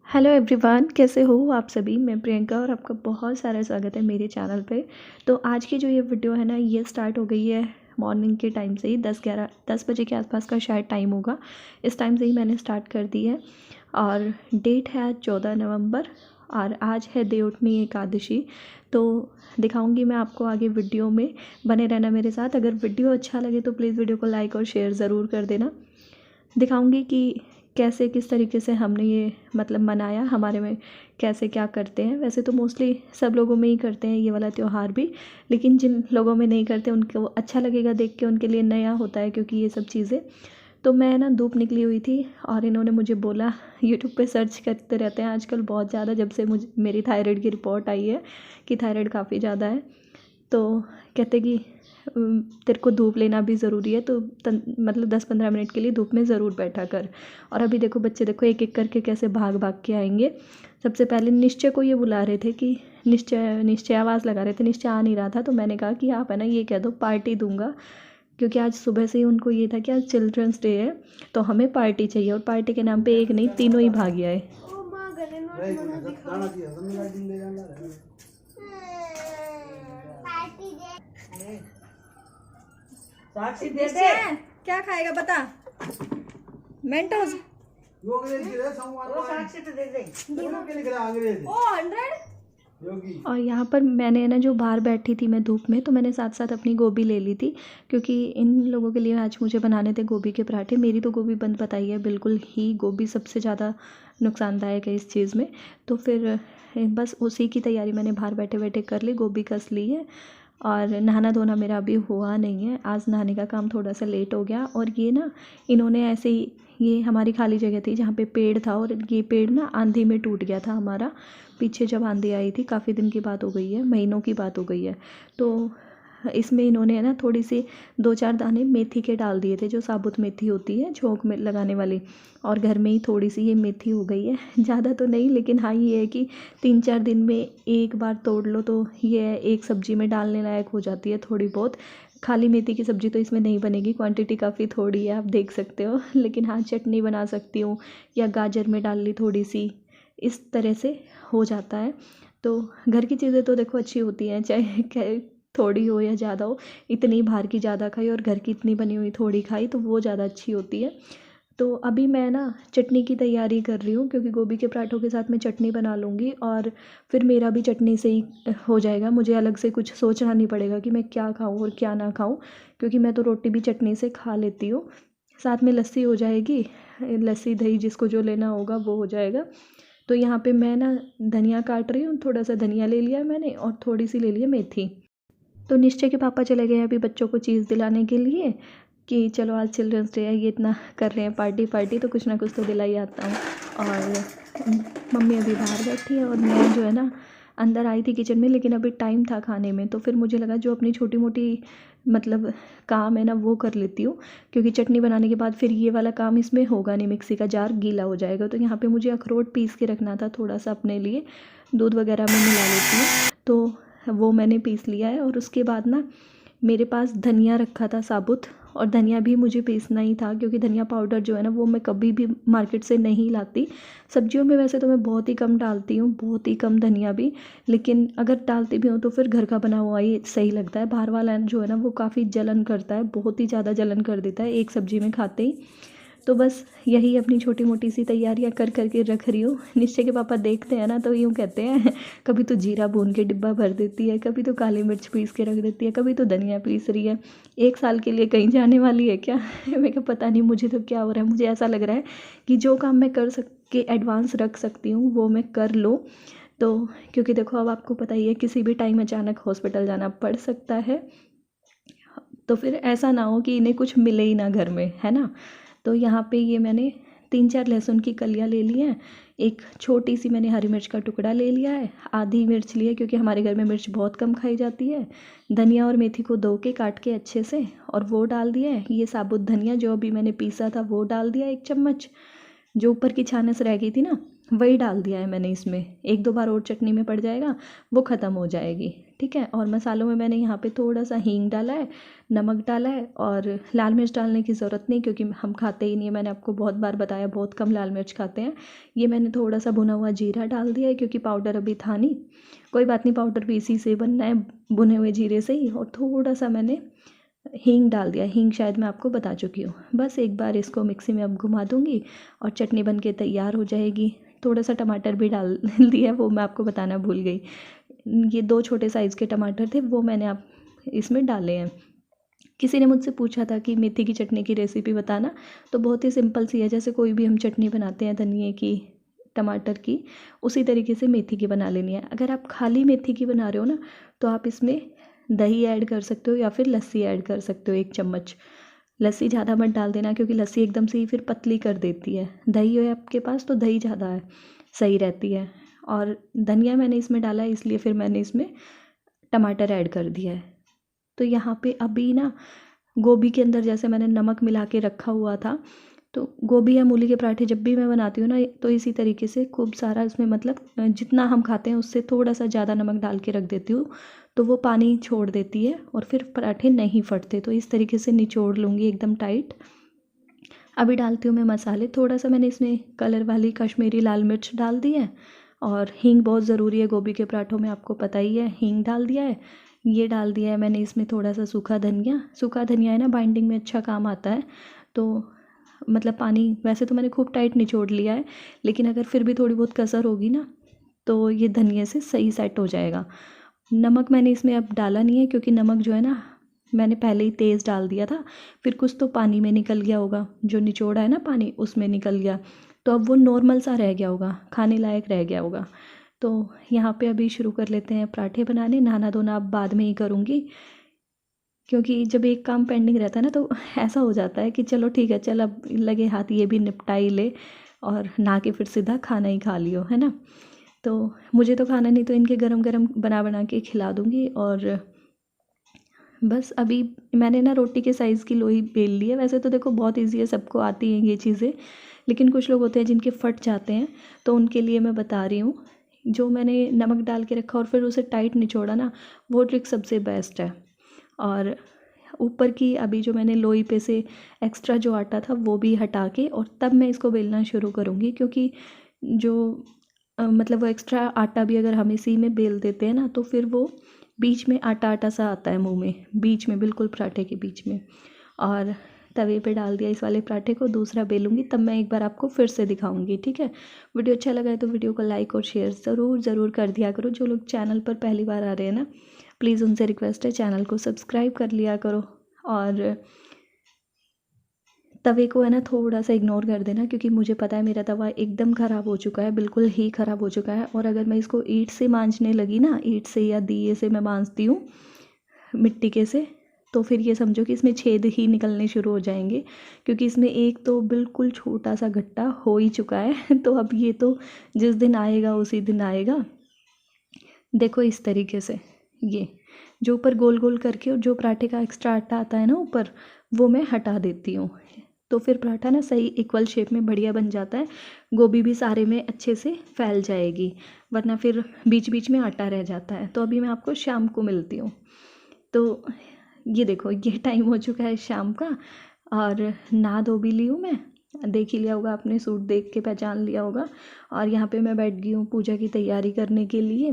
Hello everyone, कैसे हो आप सभी। मैं प्रियंका और आपका बहुत सारा स्वागत है मेरे चैनल पे। तो आज की जो ये वीडियो है ना, ये स्टार्ट हो गई है मॉर्निंग के टाइम से ही। 10 बजे के आसपास का शायद टाइम होगा। इस टाइम से ही मैंने स्टार्ट कर दी है और डेट है आज 14 नवंबर और आज है देवउठनी एकादशी। तो दिखाऊंगी मैं आपको आगे वीडियो में, बने रहना मेरे साथ। अगर वीडियो अच्छा लगे तो प्लीज़ वीडियो को लाइक और शेयर ज़रूर कर देना। दिखाऊंगी कि कैसे किस तरीके से हमने ये मतलब मनाया, हमारे में कैसे क्या करते हैं। वैसे तो मोस्टली सब लोगों में ही करते हैं ये वाला त्यौहार भी, लेकिन जिन लोगों में नहीं करते उनको अच्छा लगेगा देख के, उनके लिए नया होता है क्योंकि ये सब चीज़ें। तो मैं ना धूप निकली हुई थी और इन्होंने मुझे बोला, यूट्यूब पे सर्च करते रहते हैं आजकल बहुत ज़्यादा, जब से मुझे मेरी थायराइड की रिपोर्ट आई है कि थायराइड काफ़ी ज़्यादा है। तो कहते कि तेरे को धूप लेना भी ज़रूरी है, तो मतलब 10-15 मिनट के लिए धूप में ज़रूर बैठा कर। और अभी देखो बच्चे, देखो एक एक करके कैसे भाग भाग के आएंगे। सबसे पहले निश्चय को ये बुला रहे थे कि निश्चय निश्चय आवाज़ लगा रहे थे, निश्चय आ नहीं रहा था। तो मैंने कहा कि आप है ना ये कह दो पार्टी दूंगा, क्योंकि आज सुबह से ही उनको ये था कि आज चिल्ड्रंस डे है तो हमें पार्टी चाहिए। और पार्टी के नाम पे एक नहीं, तीनों ही भाग आए। साक्षी दे दे। क्या खाएगा बता। मेंटोस वो साक्षी तो दे दे। दोनों के लिख रहा अंग्रेज। ओ 100 योगी। और यहाँ पर मैंने ना, जो बाहर बैठी थी मैं धूप में, तो मैंने साथ साथ अपनी गोभी ले ली थी, क्योंकि इन लोगों के लिए आज मुझे बनाने थे गोभी के पराठे। मेरी तो गोभी बंद बताई है बिल्कुल ही, गोभी सबसे ज़्यादा नुकसानदायक है इस चीज़ में। तो फिर बस उसी की तैयारी मैंने बाहर बैठे बैठे कर ली, गोभी कस ली है। और नहाना धोना मेरा अभी हुआ नहीं है, आज नहाने का काम थोड़ा सा लेट हो गया। और ये ना इन्होंने ऐसे ही, ये हमारी खाली जगह थी जहाँ पे पेड़ था, और ये पेड़ ना आंधी में टूट गया था हमारा। पीछे जब आंधी आई थी, काफ़ी दिन की बात हो गई है, महीनों की बात हो गई है। तो इसमें इन्होंने ना थोड़ी सी 2-4 दाने मेथी के डाल दिए थे, जो साबुत मेथी होती है झोंक में लगाने वाली। और घर में ही थोड़ी सी ये मेथी हो गई है, ज़्यादा तो नहीं, लेकिन हाँ ये है कि 3-4 दिन में एक बार तोड़ लो तो ये एक सब्ज़ी में डालने लायक हो जाती है थोड़ी बहुत। खाली मेथी की सब्ज़ी तो इसमें नहीं बनेगी, क्वांटिटी काफ़ी थोड़ी है, आप देख सकते हो। लेकिन हाँ चटनी बना सकती हूँ, या गाजर में डाल ली थोड़ी सी, इस तरह से हो जाता है। तो घर की चीज़ें तो देखो अच्छी होती हैं, चाहे थोड़ी हो या ज़्यादा हो। इतनी बाहर की ज़्यादा खाई और घर की इतनी बनी हुई थोड़ी खाई तो वो ज़्यादा अच्छी होती है। तो अभी मैं ना चटनी की तैयारी कर रही हूँ, क्योंकि गोभी के पराठों के साथ मैं चटनी बना लूँगी और फिर मेरा भी चटनी से ही हो जाएगा। मुझे अलग से कुछ सोचना नहीं पड़ेगा कि मैं क्या खाऊँ और क्या ना खाऊँ, क्योंकि मैं तो रोटी भी चटनी से खा लेती हूँ। साथ में लस्सी हो जाएगी, लस्सी दही जिसको जो लेना होगा वो हो जाएगा। तो यहाँ पे मैं ना धनिया काट रही हूँ, थोड़ा सा धनिया ले लिया मैंने और थोड़ी सी ले लिया मेथी। तो निश्चय के पापा चले गए अभी बच्चों को चीज़ दिलाने के लिए, कि चलो आज चिल्ड्रंस डे है, ये इतना कर रहे हैं पार्टी पार्टी, तो कुछ ना कुछ तो दिला ही आता हूँ। और मम्मी अभी बाहर बैठी है और मैं जो है ना अंदर आई थी किचन में, लेकिन अभी टाइम था खाने में, तो फिर मुझे लगा जो अपनी छोटी मोटी मतलब काम है ना वो कर लेती हूँ, क्योंकि चटनी बनाने के बाद फिर ये वाला काम इसमें होगा नहीं, मिक्सी का जार गीला हो जाएगा। तो यहाँ पे मुझे अखरोट पीस के रखना था थोड़ा सा अपने लिए, दूध वगैरह में मिला लेती हूँ, तो वो मैंने पीस लिया है। और उसके बाद ना मेरे पास धनिया रखा था साबुत, और धनिया भी मुझे पीसना ही था, क्योंकि धनिया पाउडर जो है ना वो मैं कभी भी मार्केट से नहीं लाती। सब्जियों में वैसे तो मैं बहुत ही कम डालती हूँ, बहुत ही कम धनिया भी, लेकिन अगर डालती भी हूँ तो फिर घर का बना हुआ ही सही लगता है। बाहर वाला जो है ना वो काफ़ी जलन करता है, बहुत ही ज़्यादा जलन कर देता है एक सब्ज़ी में खाते ही। तो बस यही अपनी छोटी मोटी सी तैयारियां कर करके रख रही हूँ। निश्चय के पापा देखते हैं ना तो यूँ कहते हैं, कभी तो जीरा भून के डिब्बा भर देती है, कभी तो काली मिर्च पीस के रख देती है, कभी तो धनिया पीस रही है। 1 साल के लिए कहीं जाने वाली है क्या? मैं क्या पता नहीं, मुझे तो क्या हो रहा है, मुझे ऐसा लग रहा है कि जो काम मैं कर के एडवांस रख सकती हूँ वो मैं कर लूँ। तो क्योंकि देखो अब आपको पता ही है किसी भी टाइम अचानक हॉस्पिटल जाना पड़ सकता है, तो फिर ऐसा ना हो कि इन्हें कुछ मिले ही ना घर में, है ना। तो यहाँ पे ये मैंने 3-4 लहसुन की कलियाँ ले ली हैं, एक छोटी सी मैंने हरी मिर्च का टुकड़ा ले लिया है, आधी मिर्च ली है क्योंकि हमारे घर में मिर्च बहुत कम खाई जाती है। धनिया और मेथी को धो के काट के अच्छे से और वो डाल दिया है। ये साबुत धनिया जो अभी मैंने पीसा था वो डाल दिया 1 चम्मच, जो ऊपर की छानस रह गई थी ना वही डाल दिया है मैंने इसमें। 1-2 बार और चटनी में पड़ जाएगा, वो ख़त्म हो जाएगी। ठीक है। और मसालों में मैंने यहाँ पे थोड़ा सा हींग डाला है, नमक डाला है, और लाल मिर्च डालने की ज़रूरत नहीं क्योंकि हम खाते ही नहीं है। मैंने आपको बहुत बार बताया, बहुत कम लाल मिर्च खाते हैं। ये मैंने थोड़ा सा भुना हुआ जीरा डाल दिया है क्योंकि पाउडर अभी था नहीं। कोई बात नहीं, पाउडर भी इसी से बनना है, भुने हुए जीरे से ही। और थोड़ा सा मैंने हींग डाल दिया, हींग शायद मैं आपको बता चुकी हूँ। बस एक बार इसको मिक्सी में अब घुमा दूँगी और चटनी बन के तैयार हो जाएगी। थोड़ा सा टमाटर भी डाल दिया, वो मैं आपको बताना भूल गई। ये 2 छोटे साइज़ के टमाटर थे, वो मैंने आप इसमें डाले हैं। किसी ने मुझसे पूछा था कि मेथी की चटनी की रेसिपी बताना, तो बहुत ही सिंपल सी है। जैसे कोई भी हम चटनी बनाते हैं धनिए की, टमाटर की, उसी तरीके से मेथी की बना लेनी है। अगर आप खाली मेथी की बना रहे हो ना, तो आप इसमें दही ऐड कर सकते हो या फिर लस्सी ऐड कर सकते हो 1 चम्मच। लस्सी ज़्यादा मत डाल देना क्योंकि लस्सी एकदम से ही फिर पतली कर देती है। दही हो आपके पास तो दही ज़्यादा है, सही रहती है। और धनिया मैंने इसमें डाला है, इसलिए फिर मैंने इसमें टमाटर ऐड कर दिया है। तो यहाँ पे अभी ना गोभी के अंदर जैसे मैंने नमक मिला के रखा हुआ था, तो गोभी या मूली के पराठे जब भी मैं बनाती हूँ ना, तो इसी तरीके से खूब सारा इसमें मतलब जितना हम खाते हैं उससे थोड़ा सा ज़्यादा नमक डाल के रख देती हूँ, तो वो पानी छोड़ देती है और फिर पराठे नहीं फटते। तो इस तरीके से निचोड़ लूँगी एकदम टाइट। अभी डालती हूँ मैं मसाले। थोड़ा सा मैंने इसमें कलर वाली कश्मीरी लाल मिर्च डाल दी है, और हींग बहुत ज़रूरी है गोभी के पराठों में, आपको पता ही है। हींग डाल दिया है, ये डाल दिया है मैंने इसमें थोड़ा सा सूखा धनिया। सूखा धनिया है ना, बाइंडिंग में अच्छा काम आता है। तो मतलब पानी वैसे तो मैंने खूब टाइट निचोड़ लिया है, लेकिन अगर फिर भी थोड़ी बहुत कसर होगी ना, तो ये धनिया से सही सेट हो जाएगा। नमक मैंने इसमें अब डाला नहीं है क्योंकि नमक जो है ना, मैंने पहले ही तेज़ डाल दिया था, फिर कुछ तो पानी में निकल गया होगा, जो निचोड़ा है ना पानी उसमें निकल गया, तो अब वो नॉर्मल सा रह गया होगा, खाने लायक रह गया होगा। तो यहाँ पे अभी शुरू कर लेते हैं पराठे बनाने। नहाना धोना अब बाद में ही करूँगी क्योंकि जब एक काम पेंडिंग रहता है ना, तो ऐसा हो जाता है कि चलो ठीक है, चल अब लगे हाथ ये भी निपटा ही ले, और नहा के फिर सीधा खाना ही खा लियो, है ना। तो मुझे तो खाना नहीं, तो इनके गरम गरम बना बना के खिला दूँगी। और बस अभी मैंने ना रोटी के साइज़ की लोई बेल ली है। वैसे तो देखो बहुत ईजी है, सबको आती हैं ये चीज़ें, लेकिन कुछ लोग होते हैं जिनके फट जाते हैं, तो उनके लिए मैं बता रही हूँ। जो मैंने नमक डाल के रखा और फिर उसे टाइट निचोड़ा ना, वो ट्रिक सबसे बेस्ट है। और ऊपर की अभी जो मैंने लोई पे से एक्स्ट्रा जो आटा था वो भी हटा के, और तब मैं इसको बेलना शुरू करूँगी। क्योंकि जो मतलब वो एक्स्ट्रा आटा भी अगर हम इसी में बेल देते हैं ना, तो फिर वो बीच में आटा आटा सा आता है मुंह में, बीच में बिल्कुल पराठे के बीच में। और तवे पे डाल दिया इस वाले पराठे को, दूसरा बेलूँगी तब मैं एक बार आपको फिर से दिखाऊंगी, ठीक है। वीडियो अच्छा लगा है तो वीडियो को लाइक और शेयर ज़रूर कर दिया करो। जो लोग चैनल पर पहली बार आ रहे हैं ना, प्लीज़ उनसे रिक्वेस्ट है चैनल को सब्सक्राइब कर लिया करो। और तवे को है ना थोड़ा सा इग्नोर कर देना, क्योंकि मुझे पता है मेरा तवा एकदम ख़राब हो चुका है, बिल्कुल ही ख़राब हो चुका है। और अगर मैं इसको ईंट से मांजने लगी ना, ईंट से या दिए से मैं मांजती हूँ, मिट्टी के से, तो फिर ये समझो कि इसमें छेद ही निकलने शुरू हो जाएंगे, क्योंकि इसमें एक तो बिल्कुल छोटा सा गट्टा हो ही चुका है। तो अब ये तो जिस दिन आएगा उसी दिन आएगा। देखो इस तरीके से, ये जो ऊपर गोल गोल करके और जो पराठे का एक्स्ट्रा आटा आता है ना ऊपर, वो मैं हटा देती हूँ। तो फिर पराठा ना सही इक्वल शेप में बढ़िया बन जाता है, गोभी भी सारे में अच्छे से फैल जाएगी, वरना फिर बीच बीच में आटा रह जाता है। तो अभी मैं आपको शाम को मिलती हूँ। तो ये देखो, ये टाइम हो चुका है शाम का, और नहा धो भी ली हूँ मैं, देख ही लिया होगा आपने, सूट देख के पहचान लिया होगा। और यहाँ पे मैं बैठ गई हूँ पूजा की तैयारी करने के लिए।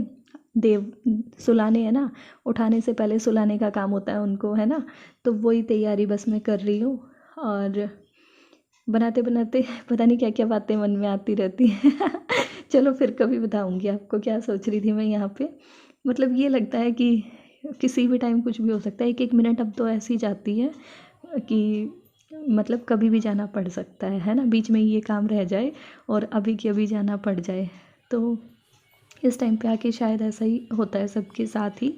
देव सुलाने हैं ना, उठाने से पहले सुलाने का काम होता है उनको, है ना। तो वही तैयारी बस मैं कर रही हूँ। और बनाते बनाते पता नहीं क्या क्या बातें मन में आती रहती हैं। चलो फिर कभी बताऊँगी आपको क्या सोच रही थी मैं यहाँ पे। मतलब ये लगता है कि किसी भी टाइम कुछ भी हो सकता है। 1-1 मिनट अब तो ऐसी जाती है कि मतलब कभी भी जाना पड़ सकता है ना। बीच में ये काम रह जाए और अभी के अभी जाना पड़ जाए, तो इस टाइम पे आके शायद ऐसा ही होता है सबके साथ ही।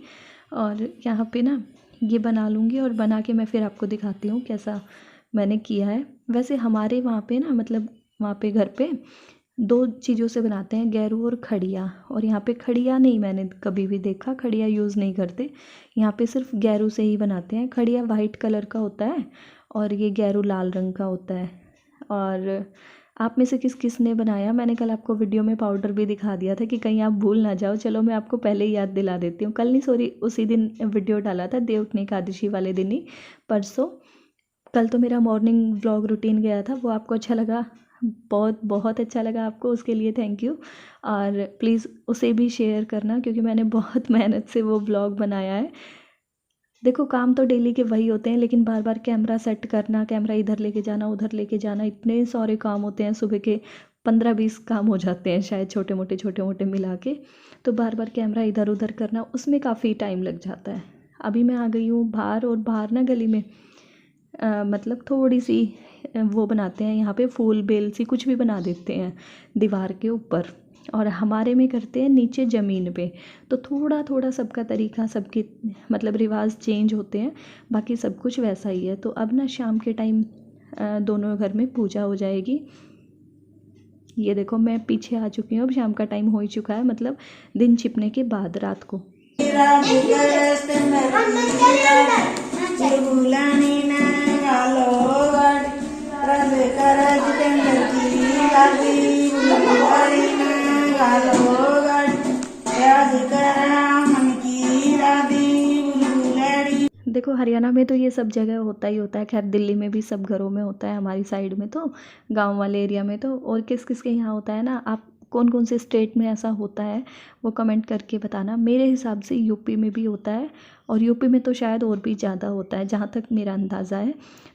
और यहाँ पे ना ये बना लूँगी, और बना के मैं फिर आपको दिखाती हूँ कैसा मैंने किया है। वैसे हमारे वहाँ पे ना, मतलब वहाँ पे घर पे 2 चीज़ों से बनाते हैं, गैरू और खड़िया। और यहाँ पे खड़िया नहीं मैंने कभी भी देखा, खड़िया यूज़ नहीं करते यहाँ पे, सिर्फ गैरू से ही बनाते हैं। खड़िया वाइट कलर का होता है और ये गैरू लाल रंग का होता है। और आप में से किस किस ने बनाया? मैंने कल आपको वीडियो में पाउडर भी दिखा दिया था कि कहीं आप भूल ना जाओ। चलो मैं आपको पहले ही याद दिला देती हूँ। कल नहीं, सॉरी, उसी दिन वीडियो डाला था, देवउठनी एकादशी वाले दिन ही, परसों। कल तो मेरा मॉर्निंग व्लॉग रूटीन गया था, वो आपको अच्छा लगा, बहुत बहुत अच्छा लगा आपको, उसके लिए थैंक यू। और प्लीज़ उसे भी शेयर करना, क्योंकि मैंने बहुत मेहनत से वो व्लॉग बनाया है। देखो काम तो डेली के वही होते हैं, लेकिन बार बार कैमरा सेट करना, कैमरा इधर लेके जाना, उधर लेके जाना, इतने सारे काम होते हैं। सुबह के 15-20 काम हो जाते हैं शायद, छोटे मोटे मिला के। तो बार बार कैमरा इधर उधर करना, उसमें काफ़ी टाइम लग जाता है। अभी मैं आ गई हूँ बाहर, और बाहर ना गली में मतलब थोड़ी सी वो बनाते हैं यहाँ पे, फूल बेल सी कुछ भी बना देते हैं दीवार के ऊपर, और हमारे में करते हैं नीचे ज़मीन पे। तो थोड़ा थोड़ा सबका तरीका, सबके मतलब रिवाज चेंज होते हैं, बाकी सब कुछ वैसा ही है। तो अब ना शाम के टाइम दोनों घर में पूजा हो जाएगी। ये देखो मैं पीछे आ चुकी हूँ, अब शाम का टाइम हो ही चुका है, मतलब दिन छिपने के बाद रात को। देखो हरियाणा में तो ये सब जगह होता ही होता है, खैर दिल्ली में भी सब घरों में होता है, हमारी साइड में तो, गांव वाले एरिया में तो। और किस किस के यहाँ होता है ना, आप कौन कौन से स्टेट में ऐसा होता है वो कमेंट करके बताना। मेरे हिसाब से यूपी में भी होता है, और यूपी में तो शायद और भी ज़्यादा होता है, जहाँ तक मेरा अंदाज़ा है।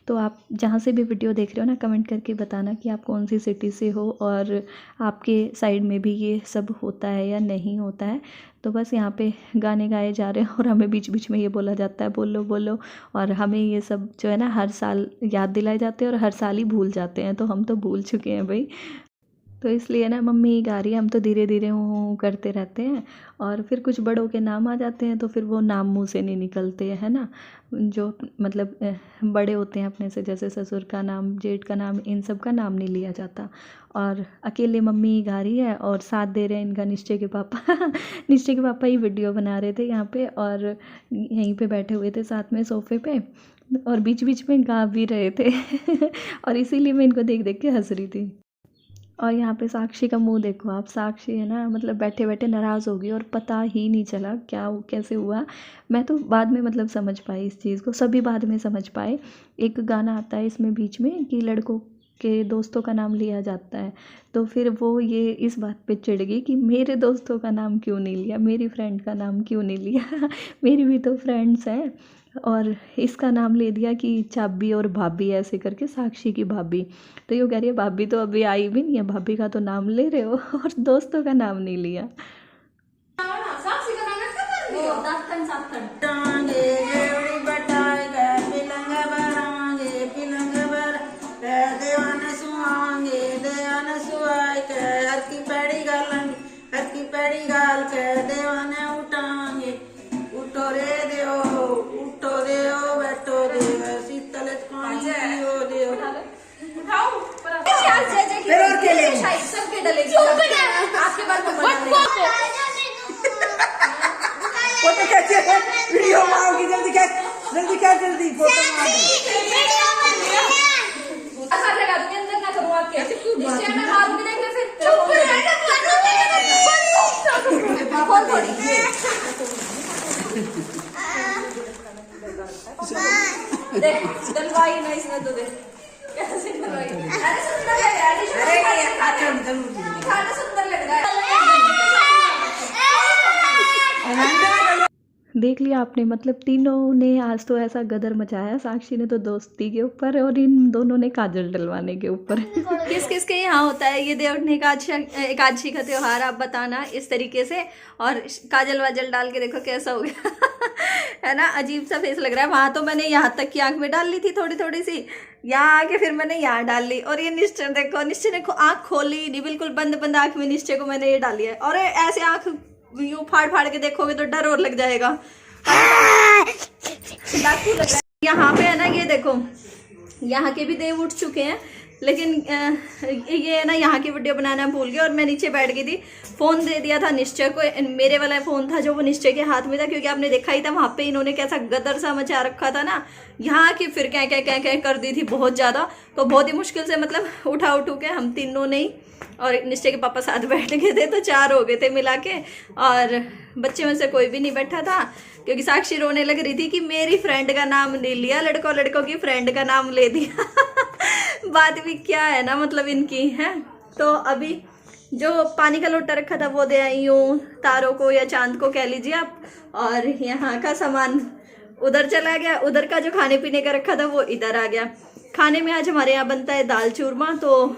तो आप जहाँ से भी वीडियो देख रहे हो ना, कमेंट करके बताना कि आप कौन सी सिटी से हो, और आपके साइड में भी ये सब होता है या नहीं होता है। तो बस यहाँ पे गाने गाए जा रहे हैं, और हमें बीच बीच में ये बोला जाता है बोलो बोलो, और हमें ये सब जो है ना हर साल याद दिलाए जाते हैं, और हर साल ही भूल जाते हैं। तो हम तो भूल चुके हैं भाई, तो इसलिए ना मम्मी गा रही है, हम तो धीरे धीरे हूँ करते रहते हैं। और फिर कुछ बड़ों के नाम आ जाते हैं, तो फिर वो नाम मुंह से नहीं निकलते है ना, जो मतलब बड़े होते हैं अपने से, जैसे ससुर का नाम, जेठ का नाम, इन सब का नाम नहीं लिया जाता। और अकेले मम्मी गा रही है, और साथ दे रहे हैं इनका निश्चय के पापा निश्चय के पापा ही वीडियो बना रहे थे यहाँ पे, और यहीं पे बैठे हुए थे साथ में सोफे पे, और बीच बीच में गा भी रहे थे और इसीलिए मैं इनको देख देख के हंस रही थी। और यहाँ पे साक्षी का मुंह देखो आप, साक्षी है ना, मतलब बैठे बैठे नाराज़ हो गई, और पता ही नहीं चला क्या कैसे हुआ। मैं तो बाद में मतलब समझ पाई इस चीज़ को, सभी बाद में समझ पाए। एक गाना आता है इसमें बीच में कि लड़कों के दोस्तों का नाम लिया जाता है, तो फिर वो ये इस बात पे चिढ़ गई कि मेरे दोस्तों का नाम क्यों नहीं लिया, मेरी फ्रेंड का नाम क्यों नहीं लिया मेरी भी तो फ्रेंड्स हैं। और इसका नाम ले दिया कि चाबी और भाभी, ऐसे करके, साक्षी की भाभी। तो ये कह रही है भाभी तो अभी आई भी नहीं है, भाभी का तो नाम ले रहे हो और दोस्तों का नाम नहीं लिया। फोटो कैसे है? वीडियो मारोगी, जल्दी क्या जल्दी फोटो मारो। लगा दूंगी, अंदर ना करूँ आपके स्टैंड में मारूंगी, देख ले फिर खोल थोड़ी। देख डलवाई ना इसमें, तो देख कैसे डलवाई। अरे सुंदर लग रहा है, खाना सुंदर लग रहा है। देख लिया आपने, मतलब तीनों ने आज तो ऐसा गदर मचाया। साक्षी ने तो दोस्ती के ऊपर, और इन दोनों ने काजल डलवाने के ऊपर किस किस के यहाँ होता है ये देवउठनी एकादशी का त्योहार, आप बताना इस तरीके से। और काजल वाजल डाल के देखो कैसा हो गया है ना, अजीब सा फेस लग रहा है। वहां तो मैंने यहाँ तक की आंख में डाल ली थी थोड़ी थोड़ी सी, यहाँ आके फिर मैंने यहाँ डाल ली। और ये निश्चय देखो, निश्चय ने आंख खोली नहीं, बिल्कुल बंद बंद आंख में निश्चय को मैंने ये डाली है। और ऐसे आंख यूं फाड़ फाड़ के देखोगे तो डर और लग जाएगा, डाकू लग रहा है। यहाँ पे है ना, ये देखो यहाँ के भी देव उठ चुके हैं, लेकिन ये है ना, यहाँ की वीडियो बनाना भूल गई और मैं नीचे बैठ गई थी। फ़ोन दे दिया था निश्चय को, मेरे वाला फ़ोन था जो वो निश्चय के हाथ में था, क्योंकि आपने देखा ही था वहाँ पे इन्होंने कैसा गदर सा मचा रखा था ना, यहाँ की फिर क्या क्या क्या क्या कर दी थी बहुत ज़्यादा। तो बहुत ही मुश्किल से मतलब उठा के हम तीनों ने, और निश्चय के पापा साथ बैठ गए थे, तो 4 हो गए थे मिला के। और बच्चे में से कोई भी नहीं बैठा था, क्योंकि साक्षी रोने लग रही थी कि मेरी फ्रेंड का नाम ले लिया, लड़कों की फ्रेंड का नाम ले दिया। बात भी क्या है ना, मतलब इनकी है। तो अभी जो पानी का लोटा रखा था वो दे आई हूँ तारों को या चांद को कह लीजिए आप, और यहाँ का सामान उधर चला गया, उधर का जो खाने पीने का रखा था वो इधर आ गया। खाने में आज हमारे यहाँ बनता है दाल चूरमा, तो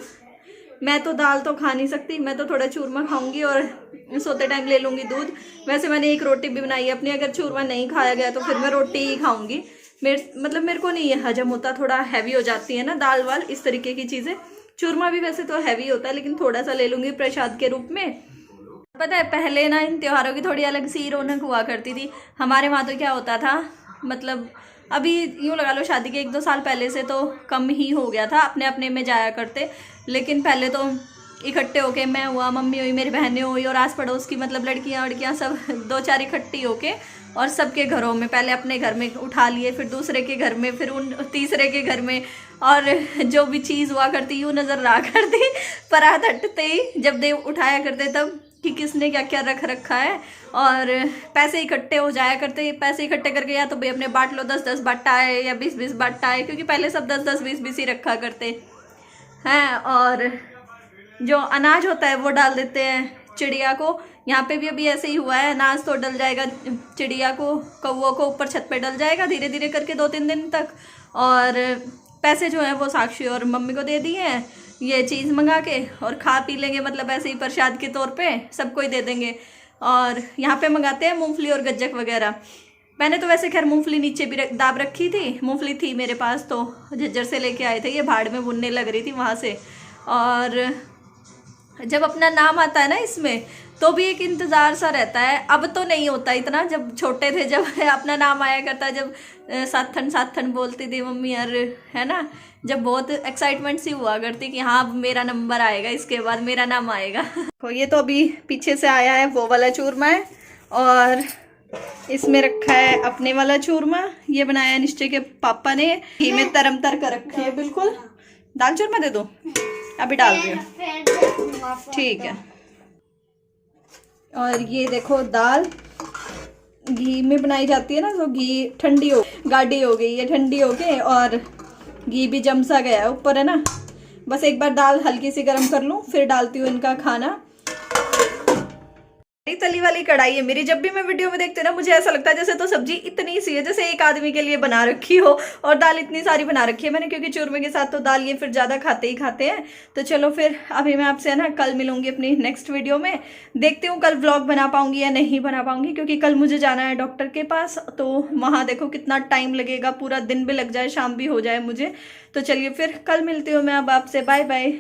मैं तो दाल तो खा नहीं सकती, मैं तो थोड़ा चूरमा खाऊंगी और सोते टाइम ले लूँगी दूध। वैसे मैंने एक रोटी भी बनाई है अपनी, अगर चूरमा नहीं खाया गया तो फिर मैं रोटी ही खाऊंगी। मेरे को नहीं ये हजम होता, थोड़ा हैवी हो जाती है ना दाल वाल इस तरीके की चीज़ें। चूरमा भी वैसे तो हैवी होता है, लेकिन थोड़ा सा ले लूँगी प्रसाद के रूप में। पता है पहले ना इन त्योहारों की थोड़ी अलग सी रौनक हुआ करती थी हमारे वहाँ। तो क्या होता था, मतलब अभी यूँ लगा लो शादी के 1-2 साल पहले से तो कम ही हो गया था, अपने अपने में जाया करते। लेकिन पहले तो इकट्ठे होके, मैं हुआ, मम्मी हुई, मेरी बहनें हुई और आस पड़ोस की मतलब लड़कियाँ सब 2-4 इकट्ठी होके, और सबके घरों में पहले अपने घर में उठा लिए, फिर दूसरे के घर में, फिर उन तीसरे के घर में, और जो भी चीज़ हुआ करती यूँ नज़र रहा करती परात हटते ही जब देव उठाया करते तब कि किसने क्या क्या रख रखा है। और पैसे इकट्ठे हो जाया करते, पैसे इकट्ठे करके या तो भाई अपने बांट लो, 10-10 बांटा है या 20-20 बांटा है, क्योंकि पहले सब 10-10 20-20 ही रखा करते हैं। और जो अनाज होता है वो डाल देते हैं चिड़िया को। यहाँ पे भी अभी ऐसे ही हुआ है, अनाज तो डल जाएगा चिड़िया को, कौवों को ऊपर छत पे डल जाएगा धीरे धीरे करके 2-3 दिन तक। और पैसे जो हैं वो साक्षी और मम्मी को दे दिए हैं ये चीज़ मंगा के, और खा पी लेंगे, मतलब ऐसे ही प्रसाद के तौर पे सबको ही दे देंगे। और यहाँ पे मंगाते हैं मूंगफली और गज्जक वगैरह। मैंने तो वैसे खैर मूंगफली नीचे भी दाब रखी थी, मूंगफली थी मेरे पास तो झज्जर से लेके आए थे, ये भाड़ में बुनने लग रही थी वहाँ से। और जब अपना नाम आता है ना इसमें तो भी एक इंतज़ार सा रहता है। अब तो नहीं होता इतना, जब छोटे थे जब अपना नाम आया करता, जब साथन बोलती थी मम्मी यार, है ना, जब बहुत एक्साइटमेंट सी हुआ करती कि हाँ अब मेरा नंबर आएगा, इसके बाद मेरा नाम आएगा। तो ये तो अभी पीछे से आया है वो वाला चूरमा है, और इसमें रखा है अपने वाला चूरमा, ये बनाया निश्चय के पापा ने, घी में तरम तर कर रखे है बिल्कुल। दाल चूरमा दे दो, अभी डाल दिया, ठीक है। और ये देखो दाल घी में बनाई जाती है ना, तो घी गाढ़ी हो गई है ठंडी हो गई, और घी भी जम सा गया है ऊपर, है ना। बस एक बार दाल हल्की सी गर्म कर लूँ फिर डालती हूँ इनका खाना। तली वाली कढ़ाई है मेरी, जब भी मैं वीडियो में देखती हूँ ना मुझे ऐसा लगता है जैसे तो सब्जी इतनी सी है जैसे एक आदमी के लिए बना रखी हो, और दाल इतनी सारी बना रखी है मैंने, क्योंकि चूरमे के साथ तो दाल ये फिर ज़्यादा खाते हैं। तो चलो फिर अभी मैं आपसे है ना कल मिलूंगी अपनी नेक्स्ट वीडियो में। देखती हूँ कल व्लॉग बना पाऊंगी या नहीं बना पाऊंगी, क्योंकि कल मुझे जाना है डॉक्टर के पास, तो वहाँ देखो कितना टाइम लगेगा, पूरा दिन भी लग जाए, शाम भी हो जाए मुझे। तो चलिए फिर कल मिलती हूँ मैं अब आपसे, बाय बाय।